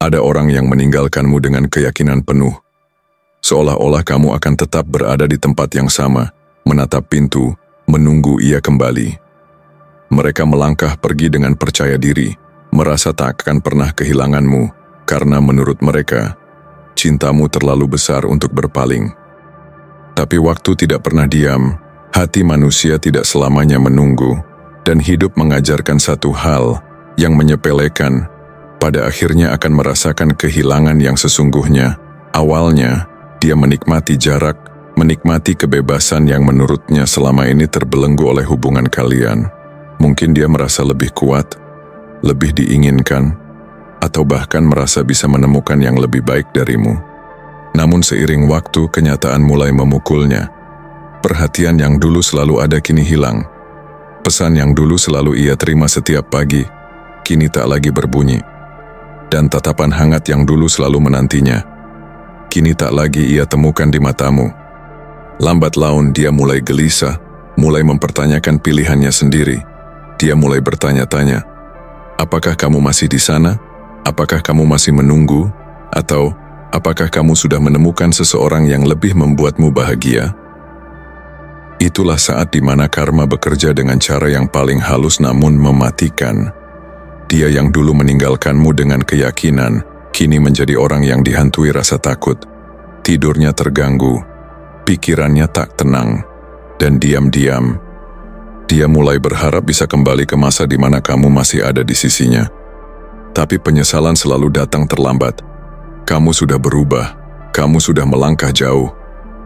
Ada orang yang meninggalkanmu dengan keyakinan penuh, seolah-olah kamu akan tetap berada di tempat yang sama, menatap pintu, menunggu ia kembali. Mereka melangkah pergi dengan percaya diri, merasa tak akan pernah kehilanganmu, karena menurut mereka, cintamu terlalu besar untuk berpaling. Tapi waktu tidak pernah diam, hati manusia tidak selamanya menunggu, dan hidup mengajarkan satu hal yang menyepelekan, pada akhirnya akan merasakan kehilangan yang sesungguhnya. Awalnya, dia menikmati jarak, menikmati kebebasan yang menurutnya selama ini terbelenggu oleh hubungan kalian. Mungkin dia merasa lebih kuat, lebih diinginkan, atau bahkan merasa bisa menemukan yang lebih baik darimu. Namun seiring waktu, kenyataan mulai memukulnya. Perhatian yang dulu selalu ada kini hilang. Pesan yang dulu selalu ia terima setiap pagi, kini tak lagi berbunyi. Dan tatapan hangat yang dulu selalu menantinya, kini tak lagi ia temukan di matamu. Lambat laun dia mulai gelisah, mulai mempertanyakan pilihannya sendiri. Dia mulai bertanya-tanya, apakah kamu masih di sana? Apakah kamu masih menunggu? Atau apakah kamu sudah menemukan seseorang yang lebih membuatmu bahagia? Itulah saat di mana karma bekerja dengan cara yang paling halus namun mematikan. Dia yang dulu meninggalkanmu dengan keyakinan, kini menjadi orang yang dihantui rasa takut. Tidurnya terganggu, pikirannya tak tenang, dan diam-diam, dia mulai berharap bisa kembali ke masa di mana kamu masih ada di sisinya. Tapi penyesalan selalu datang terlambat. Kamu sudah berubah, kamu sudah melangkah jauh,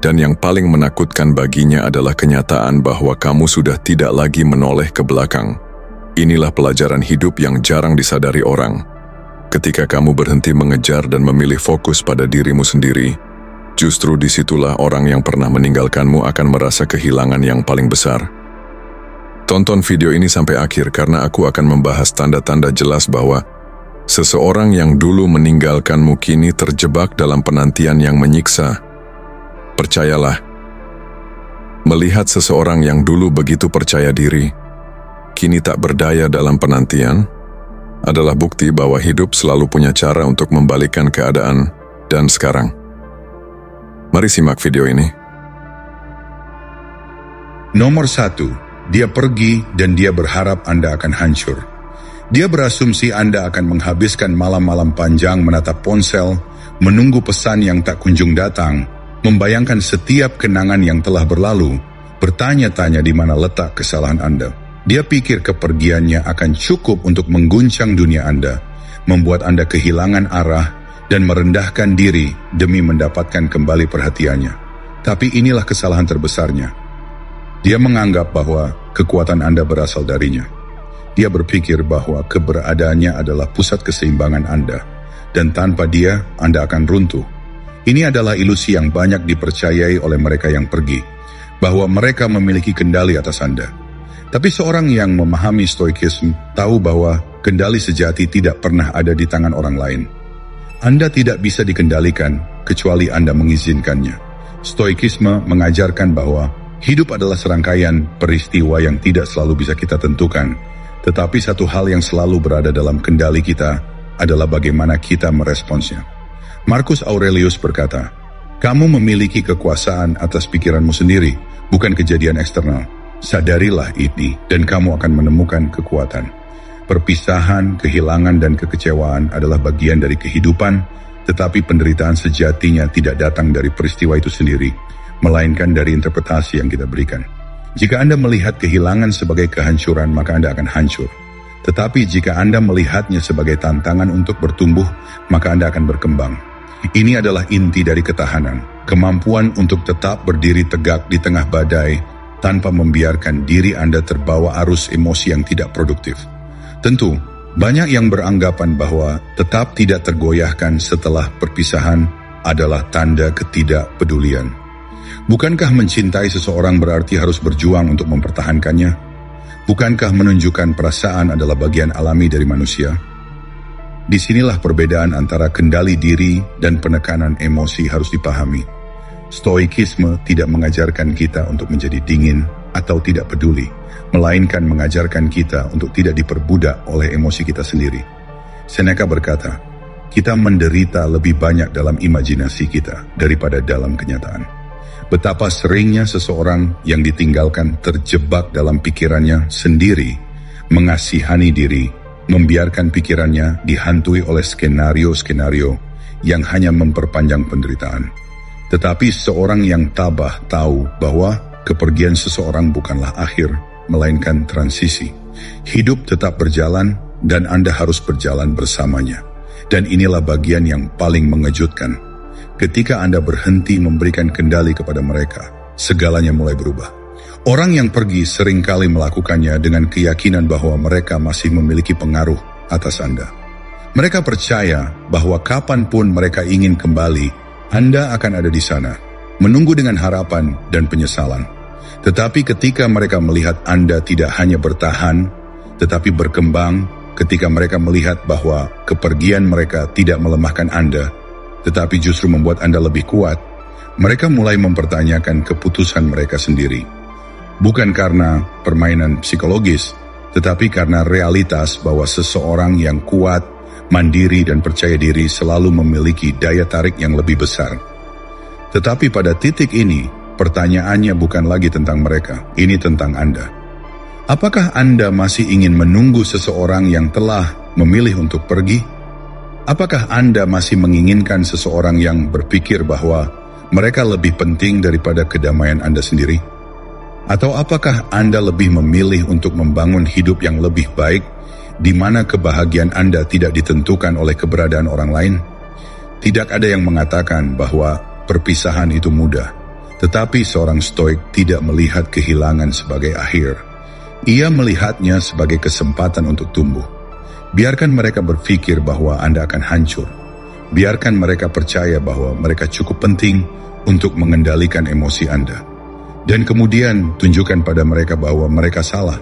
dan yang paling menakutkan baginya adalah kenyataan bahwa kamu sudah tidak lagi menoleh ke belakang. Inilah pelajaran hidup yang jarang disadari orang. Ketika kamu berhenti mengejar dan memilih fokus pada dirimu sendiri, justru disitulah orang yang pernah meninggalkanmu akan merasa kehilangan yang paling besar. Tonton video ini sampai akhir karena aku akan membahas tanda-tanda jelas bahwa seseorang yang dulu meninggalkanmu kini terjebak dalam penantian yang menyiksa. Percayalah, melihat seseorang yang dulu begitu percaya diri, kini tak berdaya dalam penantian, adalah bukti bahwa hidup selalu punya cara untuk membalikkan keadaan. Dan sekarang, mari simak video ini. Nomor 1, dia pergi dan dia berharap Anda akan hancur. Dia berasumsi Anda akan menghabiskan malam-malam panjang menatap ponsel, menunggu pesan yang tak kunjung datang, membayangkan setiap kenangan yang telah berlalu, bertanya-tanya di mana letak kesalahan Anda. Dia pikir kepergiannya akan cukup untuk mengguncang dunia Anda, membuat Anda kehilangan arah, dan merendahkan diri demi mendapatkan kembali perhatiannya. Tapi inilah kesalahan terbesarnya. Dia menganggap bahwa kekuatan Anda berasal darinya. Dia berpikir bahwa keberadaannya adalah pusat keseimbangan Anda, dan tanpa dia, Anda akan runtuh. Ini adalah ilusi yang banyak dipercayai oleh mereka yang pergi, bahwa mereka memiliki kendali atas Anda. Tapi seorang yang memahami stoikisme tahu bahwa kendali sejati tidak pernah ada di tangan orang lain. Anda tidak bisa dikendalikan kecuali Anda mengizinkannya. Stoikisme mengajarkan bahwa hidup adalah serangkaian peristiwa yang tidak selalu bisa kita tentukan, tetapi satu hal yang selalu berada dalam kendali kita adalah bagaimana kita meresponsnya. Marcus Aurelius berkata, "Kamu memiliki kekuasaan atas pikiranmu sendiri, bukan kejadian eksternal. Sadarilah ini dan kamu akan menemukan kekuatan." Perpisahan, kehilangan, dan kekecewaan adalah bagian dari kehidupan, tetapi penderitaan sejatinya tidak datang dari peristiwa itu sendiri, melainkan dari interpretasi yang kita berikan. Jika Anda melihat kehilangan sebagai kehancuran, maka Anda akan hancur. Tetapi jika Anda melihatnya sebagai tantangan untuk bertumbuh, maka Anda akan berkembang. Ini adalah inti dari ketahanan, kemampuan untuk tetap berdiri tegak di tengah badai, tanpa membiarkan diri Anda terbawa arus emosi yang tidak produktif. Tentu, banyak yang beranggapan bahwa tetap tidak tergoyahkan setelah perpisahan adalah tanda ketidakpedulian. Bukankah mencintai seseorang berarti harus berjuang untuk mempertahankannya? Bukankah menunjukkan perasaan adalah bagian alami dari manusia? Disinilah perbedaan antara kendali diri dan penekanan emosi harus dipahami. Stoikisme tidak mengajarkan kita untuk menjadi dingin atau tidak peduli, melainkan mengajarkan kita untuk tidak diperbudak oleh emosi kita sendiri. Seneca berkata, kita menderita lebih banyak dalam imajinasi kita daripada dalam kenyataan. Betapa seringnya seseorang yang ditinggalkan terjebak dalam pikirannya sendiri, mengasihani diri, membiarkan pikirannya dihantui oleh skenario-skenario yang hanya memperpanjang penderitaan. Tetapi seorang yang tabah tahu bahwa kepergian seseorang bukanlah akhir, melainkan transisi. Hidup tetap berjalan dan Anda harus berjalan bersamanya. Dan inilah bagian yang paling mengejutkan. Ketika Anda berhenti memberikan kendali kepada mereka, segalanya mulai berubah. Orang yang pergi seringkali melakukannya dengan keyakinan bahwa mereka masih memiliki pengaruh atas Anda. Mereka percaya bahwa kapanpun mereka ingin kembali, Anda akan ada di sana, menunggu dengan harapan dan penyesalan. Tetapi ketika mereka melihat Anda tidak hanya bertahan, tetapi berkembang, ketika mereka melihat bahwa kepergian mereka tidak melemahkan Anda, tetapi justru membuat Anda lebih kuat, mereka mulai mempertanyakan keputusan mereka sendiri. Bukan karena permainan psikologis, tetapi karena realitas bahwa seseorang yang kuat, mandiri dan percaya diri selalu memiliki daya tarik yang lebih besar. Tetapi pada titik ini, pertanyaannya bukan lagi tentang mereka, ini tentang Anda. Apakah Anda masih ingin menunggu seseorang yang telah memilih untuk pergi? Apakah Anda masih menginginkan seseorang yang berpikir bahwa mereka lebih penting daripada kedamaian Anda sendiri? Atau apakah Anda lebih memilih untuk membangun hidup yang lebih baik, di mana kebahagiaan Anda tidak ditentukan oleh keberadaan orang lain? Tidak ada yang mengatakan bahwa perpisahan itu mudah, tetapi seorang stoik tidak melihat kehilangan sebagai akhir. Ia melihatnya sebagai kesempatan untuk tumbuh. Biarkan mereka berpikir bahwa Anda akan hancur. Biarkan mereka percaya bahwa mereka cukup penting untuk mengendalikan emosi Anda. Dan kemudian tunjukkan pada mereka bahwa mereka salah.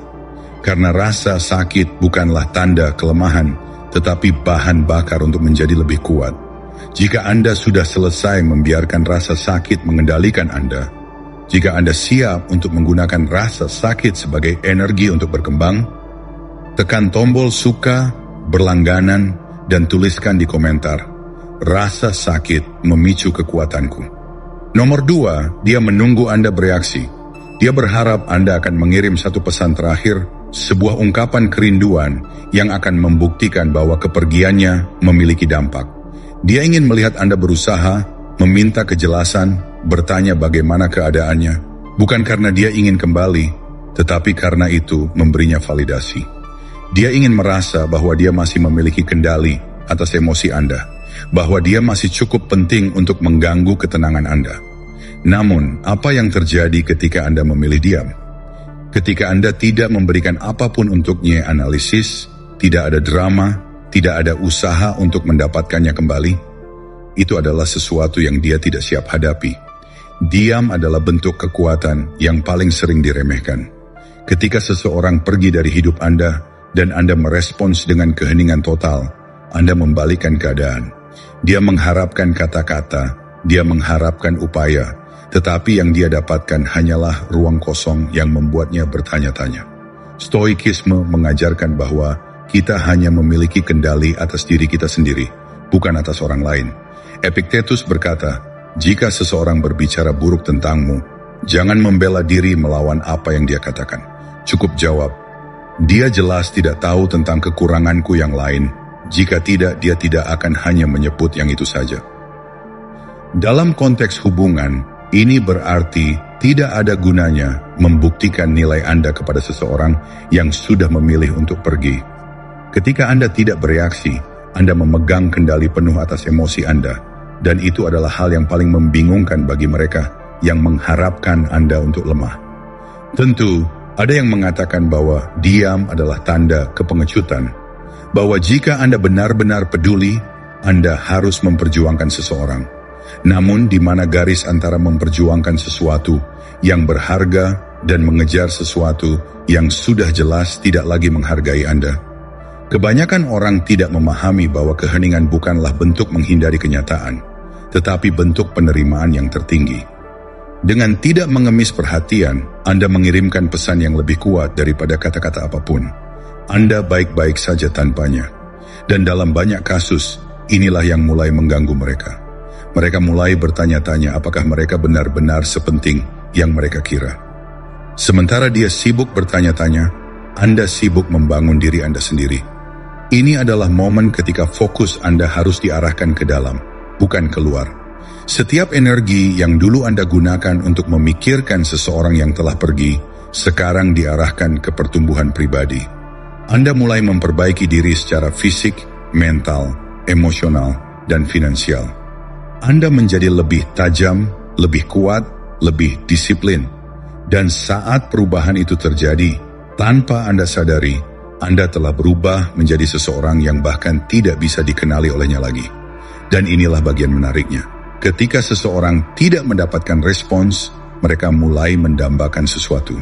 Karena rasa sakit bukanlah tanda kelemahan, tetapi bahan bakar untuk menjadi lebih kuat. Jika Anda sudah selesai membiarkan rasa sakit mengendalikan Anda, jika Anda siap untuk menggunakan rasa sakit sebagai energi untuk berkembang, tekan tombol suka, berlangganan, dan tuliskan di komentar, rasa sakit memicu kekuatanku. Nomor 2, dia menunggu Anda bereaksi. Dia berharap Anda akan mengirim satu pesan terakhir, sebuah ungkapan kerinduan yang akan membuktikan bahwa kepergiannya memiliki dampak. Dia ingin melihat Anda berusaha, meminta kejelasan, bertanya bagaimana keadaannya, bukan karena dia ingin kembali, tetapi karena itu memberinya validasi. Dia ingin merasa bahwa dia masih memiliki kendali atas emosi Anda, bahwa dia masih cukup penting untuk mengganggu ketenangan Anda. Namun, apa yang terjadi ketika Anda memilih diam? Ketika Anda tidak memberikan apapun untuknya analisis, tidak ada drama, tidak ada usaha untuk mendapatkannya kembali, itu adalah sesuatu yang dia tidak siap hadapi. Diam adalah bentuk kekuatan yang paling sering diremehkan. Ketika seseorang pergi dari hidup Anda dan Anda merespons dengan keheningan total, Anda membalikkan keadaan. Dia mengharapkan kata-kata, dia mengharapkan upaya, tetapi yang dia dapatkan hanyalah ruang kosong yang membuatnya bertanya-tanya. Stoikisme mengajarkan bahwa kita hanya memiliki kendali atas diri kita sendiri, bukan atas orang lain. Epictetus berkata, jika seseorang berbicara buruk tentangmu, jangan membela diri melawan apa yang dia katakan. Cukup jawab, dia jelas tidak tahu tentang kekuranganku yang lain. Jika tidak, dia tidak akan hanya menyebut yang itu saja. Dalam konteks hubungan, ini berarti tidak ada gunanya membuktikan nilai Anda kepada seseorang yang sudah memilih untuk pergi. Ketika Anda tidak bereaksi, Anda memegang kendali penuh atas emosi Anda. Dan itu adalah hal yang paling membingungkan bagi mereka yang mengharapkan Anda untuk lemah. Tentu, ada yang mengatakan bahwa diam adalah tanda kepengecutan. Bahwa jika Anda benar-benar peduli, Anda harus memperjuangkan seseorang. Namun di mana garis antara memperjuangkan sesuatu yang berharga dan mengejar sesuatu yang sudah jelas tidak lagi menghargai Anda? Kebanyakan orang tidak memahami bahwa keheningan bukanlah bentuk menghindari kenyataan, tetapi bentuk penerimaan yang tertinggi. Dengan tidak mengemis perhatian, Anda mengirimkan pesan yang lebih kuat daripada kata-kata apapun. Anda baik-baik saja tanpanya. Dan dalam banyak kasus, inilah yang mulai mengganggu mereka. Mereka mulai bertanya-tanya apakah mereka benar-benar sepenting yang mereka kira. Sementara dia sibuk bertanya-tanya, Anda sibuk membangun diri Anda sendiri. Ini adalah momen ketika fokus Anda harus diarahkan ke dalam, bukan keluar. Setiap energi yang dulu Anda gunakan untuk memikirkan seseorang yang telah pergi, sekarang diarahkan ke pertumbuhan pribadi. Anda mulai memperbaiki diri secara fisik, mental, emosional, dan finansial. Anda menjadi lebih tajam, lebih kuat, lebih disiplin. Dan saat perubahan itu terjadi, tanpa Anda sadari, Anda telah berubah menjadi seseorang yang bahkan tidak bisa dikenali olehnya lagi. Dan inilah bagian menariknya. Ketika seseorang tidak mendapatkan respons, mereka mulai mendambakan sesuatu.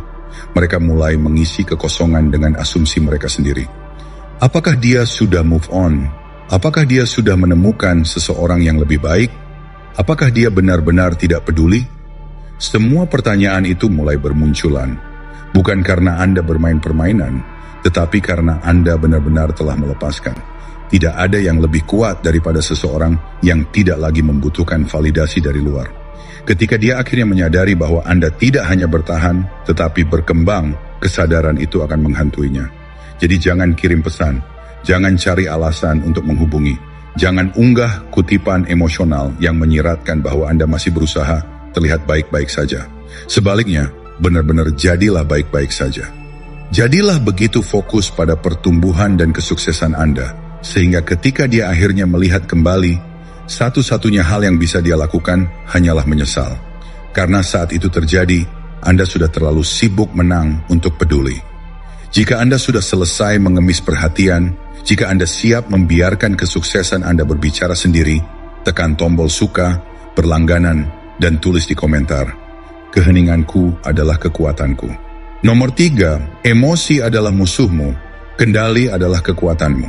Mereka mulai mengisi kekosongan dengan asumsi mereka sendiri. Apakah dia sudah move on? Apakah dia sudah menemukan seseorang yang lebih baik? Apakah dia benar-benar tidak peduli? Semua pertanyaan itu mulai bermunculan. Bukan karena Anda bermain permainan, tetapi karena Anda benar-benar telah melepaskan. Tidak ada yang lebih kuat daripada seseorang yang tidak lagi membutuhkan validasi dari luar. Ketika dia akhirnya menyadari bahwa Anda tidak hanya bertahan, tetapi berkembang, kesadaran itu akan menghantuinya. Jadi jangan kirim pesan, jangan cari alasan untuk menghubungi, jangan unggah kutipan emosional yang menyiratkan bahwa Anda masih berusaha terlihat baik-baik saja. Sebaliknya, benar-benar jadilah baik-baik saja. Jadilah begitu fokus pada pertumbuhan dan kesuksesan Anda, sehingga ketika dia akhirnya melihat kembali, satu-satunya hal yang bisa dia lakukan hanyalah menyesal. Karena saat itu terjadi, Anda sudah terlalu sibuk menang untuk peduli. Jika Anda sudah selesai mengemis perhatian, jika Anda siap membiarkan kesuksesan Anda berbicara sendiri, tekan tombol suka, berlangganan, dan tulis di komentar, keheninganku adalah kekuatanku. Nomor 3, emosi adalah musuhmu, kendali adalah kekuatanmu.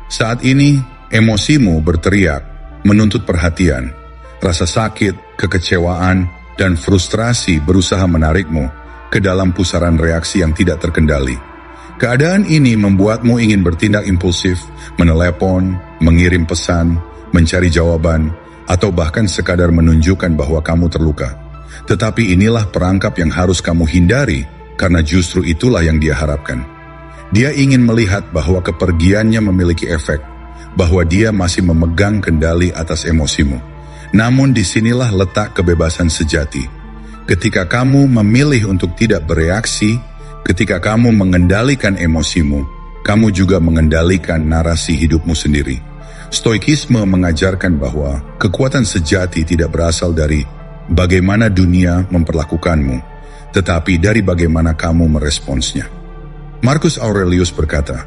Saat ini, emosimu berteriak, menuntut perhatian. Rasa sakit, kekecewaan, dan frustrasi berusaha menarikmu ke dalam pusaran reaksi yang tidak terkendali. Keadaan ini membuatmu ingin bertindak impulsif, menelepon, mengirim pesan, mencari jawaban, atau bahkan sekadar menunjukkan bahwa kamu terluka. Tetapi inilah perangkap yang harus kamu hindari, karena justru itulah yang dia harapkan. Dia ingin melihat bahwa kepergiannya memiliki efek, bahwa dia masih memegang kendali atas emosimu. Namun disinilah letak kebebasan sejati. Ketika kamu memilih untuk tidak bereaksi, ketika kamu mengendalikan emosimu, kamu juga mengendalikan narasi hidupmu sendiri. Stoikisme mengajarkan bahwa kekuatan sejati tidak berasal dari bagaimana dunia memperlakukanmu, tetapi dari bagaimana kamu meresponsnya. Marcus Aurelius berkata,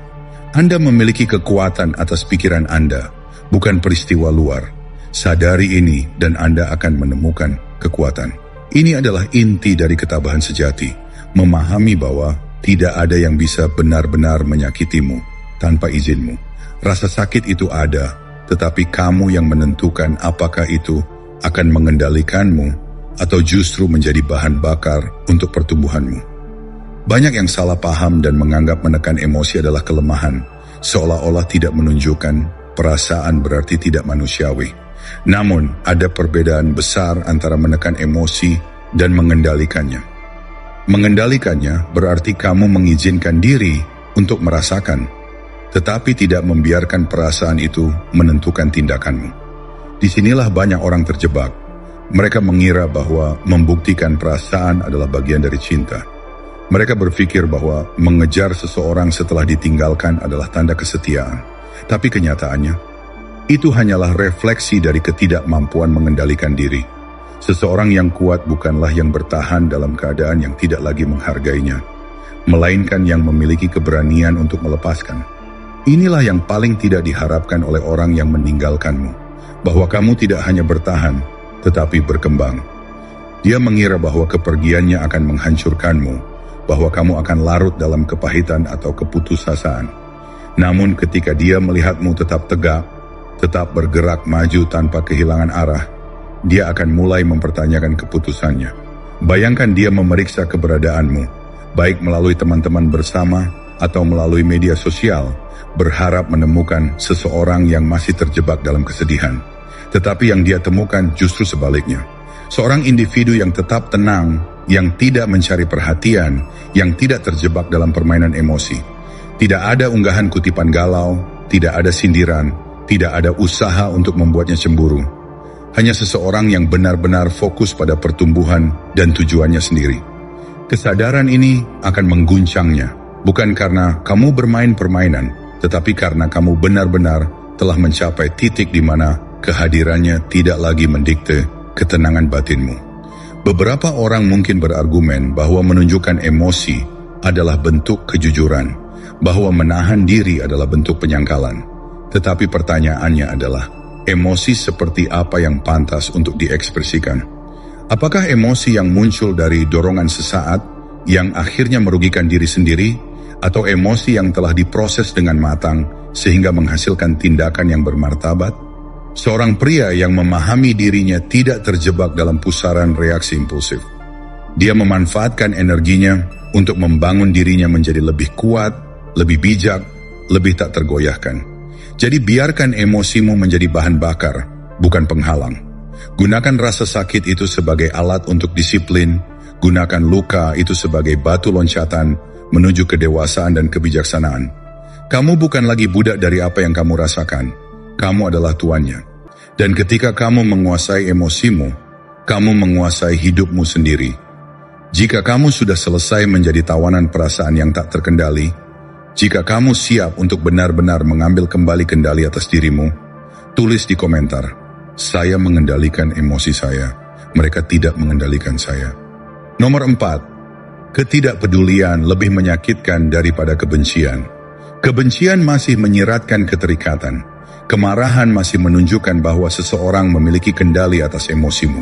Anda memiliki kekuatan atas pikiran Anda, bukan peristiwa luar. Sadari ini dan Anda akan menemukan kekuatan. Ini adalah inti dari ketabahan sejati, memahami bahwa tidak ada yang bisa benar-benar menyakitimu tanpa izinmu. Rasa sakit itu ada, tetapi kamu yang menentukan apakah itu akan mengendalikanmu atau justru menjadi bahan bakar untuk pertumbuhanmu. Banyak yang salah paham dan menganggap menekan emosi adalah kelemahan, seolah-olah tidak menunjukkan perasaan berarti tidak manusiawi. Namun, ada perbedaan besar antara menekan emosi dan mengendalikannya. Mengendalikannya berarti kamu mengizinkan diri untuk merasakan, tetapi tidak membiarkan perasaan itu menentukan tindakanmu. Disinilah banyak orang terjebak. Mereka mengira bahwa membuktikan perasaan adalah bagian dari cinta. Mereka berpikir bahwa mengejar seseorang setelah ditinggalkan adalah tanda kesetiaan. Tapi kenyataannya, itu hanyalah refleksi dari ketidakmampuan mengendalikan diri. Seseorang yang kuat bukanlah yang bertahan dalam keadaan yang tidak lagi menghargainya, melainkan yang memiliki keberanian untuk melepaskan. Inilah yang paling tidak diharapkan oleh orang yang meninggalkanmu, bahwa kamu tidak hanya bertahan, tetapi berkembang. Dia mengira bahwa kepergiannya akan menghancurkanmu, bahwa kamu akan larut dalam kepahitan atau keputusasaan. Namun ketika dia melihatmu tetap tegak, tetap bergerak maju tanpa kehilangan arah, dia akan mulai mempertanyakan keputusannya. Bayangkan dia memeriksa keberadaanmu, baik melalui teman-teman bersama atau melalui media sosial, berharap menemukan seseorang yang masih terjebak dalam kesedihan. Tetapi yang dia temukan justru sebaliknya. Seorang individu yang tetap tenang, yang tidak mencari perhatian, yang tidak terjebak dalam permainan emosi. Tidak ada unggahan kutipan galau, tidak ada sindiran, tidak ada usaha untuk membuatnya cemburu. Hanya seseorang yang benar-benar fokus pada pertumbuhan dan tujuannya sendiri. Kesadaran ini akan mengguncangnya, bukan karena kamu bermain permainan, tetapi karena kamu benar-benar telah mencapai titik di mana kehadirannya tidak lagi mendikte ketenangan batinmu. Beberapa orang mungkin berargumen bahwa menunjukkan emosi adalah bentuk kejujuran, bahwa menahan diri adalah bentuk penyangkalan. Tetapi pertanyaannya adalah, emosi seperti apa yang pantas untuk diekspresikan? Apakah emosi yang muncul dari dorongan sesaat yang akhirnya merugikan diri sendiri, atau emosi yang telah diproses dengan matang sehingga menghasilkan tindakan yang bermartabat? Seorang pria yang memahami dirinya tidak terjebak dalam pusaran reaksi impulsif. Dia memanfaatkan energinya untuk membangun dirinya menjadi lebih kuat, lebih bijak, lebih tak tergoyahkan. Jadi biarkan emosimu menjadi bahan bakar, bukan penghalang. Gunakan rasa sakit itu sebagai alat untuk disiplin, gunakan luka itu sebagai batu loncatan menuju kedewasaan dan kebijaksanaan. Kamu bukan lagi budak dari apa yang kamu rasakan. Kamu adalah tuannya. Dan ketika kamu menguasai emosimu, kamu menguasai hidupmu sendiri. Jika kamu sudah selesai menjadi tawanan perasaan yang tak terkendali, jika kamu siap untuk benar-benar mengambil kembali kendali atas dirimu, tulis di komentar, saya mengendalikan emosi saya, mereka tidak mengendalikan saya. Nomor 4, ketidakpedulian lebih menyakitkan daripada kebencian. Kebencian masih menyiratkan keterikatan. Kemarahan masih menunjukkan bahwa seseorang memiliki kendali atas emosimu.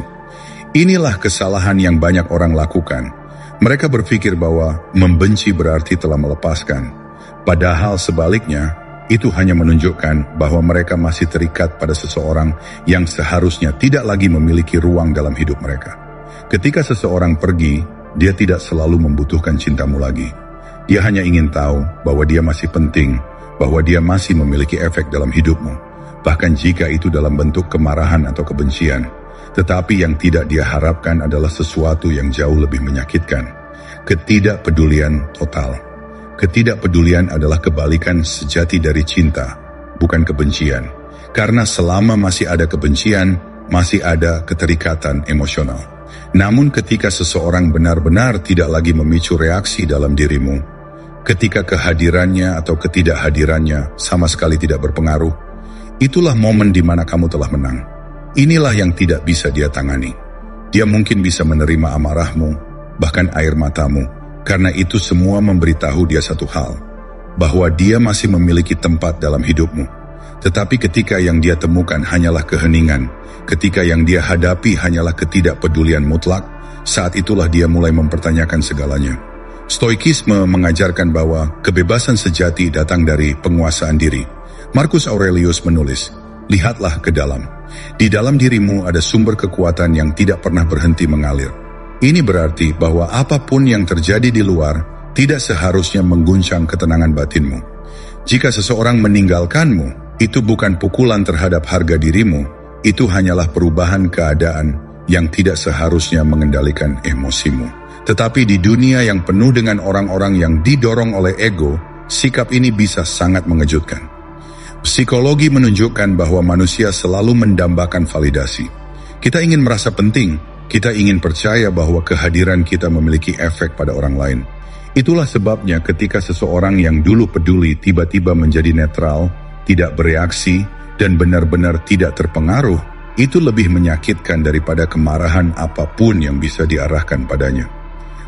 Inilah kesalahan yang banyak orang lakukan. Mereka berpikir bahwa membenci berarti telah melepaskan. Padahal sebaliknya, itu hanya menunjukkan bahwa mereka masih terikat pada seseorang yang seharusnya tidak lagi memiliki ruang dalam hidup mereka. Ketika seseorang pergi, dia tidak selalu membutuhkan cintamu lagi. Dia hanya ingin tahu bahwa dia masih penting, bahwa dia masih memiliki efek dalam hidupmu, bahkan jika itu dalam bentuk kemarahan atau kebencian. Tetapi yang tidak dia harapkan adalah sesuatu yang jauh lebih menyakitkan. Ketidakpedulian total. Ketidakpedulian adalah kebalikan sejati dari cinta, bukan kebencian. Karena selama masih ada kebencian, masih ada keterikatan emosional. Namun ketika seseorang benar-benar tidak lagi memicu reaksi dalam dirimu, ketika kehadirannya atau ketidakhadirannya sama sekali tidak berpengaruh, itulah momen di mana kamu telah menang. Inilah yang tidak bisa dia tangani. Dia mungkin bisa menerima amarahmu, bahkan air matamu, karena itu semua memberitahu dia satu hal, bahwa dia masih memiliki tempat dalam hidupmu. Tetapi ketika yang dia temukan hanyalah keheningan, ketika yang dia hadapi hanyalah ketidakpedulian mutlak, saat itulah dia mulai mempertanyakan segalanya. Stoikisme mengajarkan bahwa kebebasan sejati datang dari penguasaan diri. Marcus Aurelius menulis, lihatlah ke dalam. Di dalam dirimu ada sumber kekuatan yang tidak pernah berhenti mengalir. Ini berarti bahwa apapun yang terjadi di luar tidak seharusnya mengguncang ketenangan batinmu. Jika seseorang meninggalkanmu, itu bukan pukulan terhadap harga dirimu, itu hanyalah perubahan keadaan yang tidak seharusnya mengendalikan emosimu. Tetapi di dunia yang penuh dengan orang-orang yang didorong oleh ego, sikap ini bisa sangat mengejutkan. Psikologi menunjukkan bahwa manusia selalu mendambakan validasi. Kita ingin merasa penting, kita ingin percaya bahwa kehadiran kita memiliki efek pada orang lain. Itulah sebabnya ketika seseorang yang dulu peduli tiba-tiba menjadi netral, tidak bereaksi, dan benar-benar tidak terpengaruh, itu lebih menyakitkan daripada kemarahan apapun yang bisa diarahkan padanya.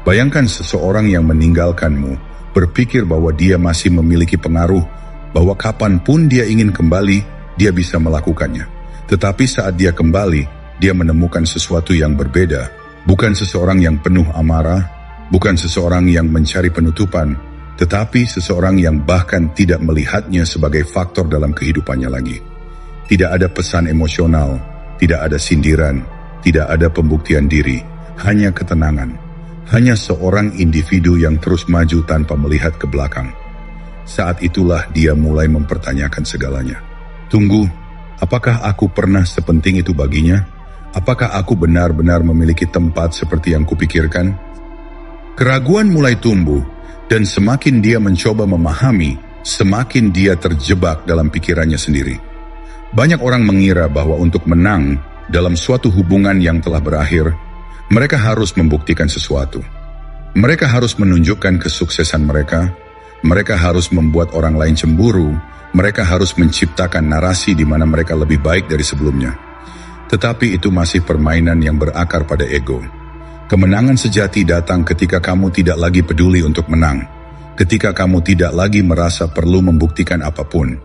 Bayangkan seseorang yang meninggalkanmu, berpikir bahwa dia masih memiliki pengaruh, bahwa kapanpun dia ingin kembali, dia bisa melakukannya. Tetapi saat dia kembali, dia menemukan sesuatu yang berbeda. Bukan seseorang yang penuh amarah, bukan seseorang yang mencari penutupan, tetapi seseorang yang bahkan tidak melihatnya sebagai faktor dalam kehidupannya lagi. Tidak ada pesan emosional, tidak ada sindiran, tidak ada pembuktian diri, hanya ketenangan. Hanya seorang individu yang terus maju tanpa melihat ke belakang. saat itulah dia mulai mempertanyakan segalanya. Tunggu, apakah aku pernah sepenting itu baginya? Apakah aku benar-benar memiliki tempat seperti yang kupikirkan? Keraguan mulai tumbuh, dan semakin dia mencoba memahami, semakin dia terjebak dalam pikirannya sendiri. Banyak orang mengira bahwa untuk menang dalam suatu hubungan yang telah berakhir, mereka harus membuktikan sesuatu. Mereka harus menunjukkan kesuksesan mereka, mereka harus membuat orang lain cemburu, mereka harus menciptakan narasi di mana mereka lebih baik dari sebelumnya. Tetapi itu masih permainan yang berakar pada ego. Kemenangan sejati datang ketika kamu tidak lagi peduli untuk menang, ketika kamu tidak lagi merasa perlu membuktikan apapun.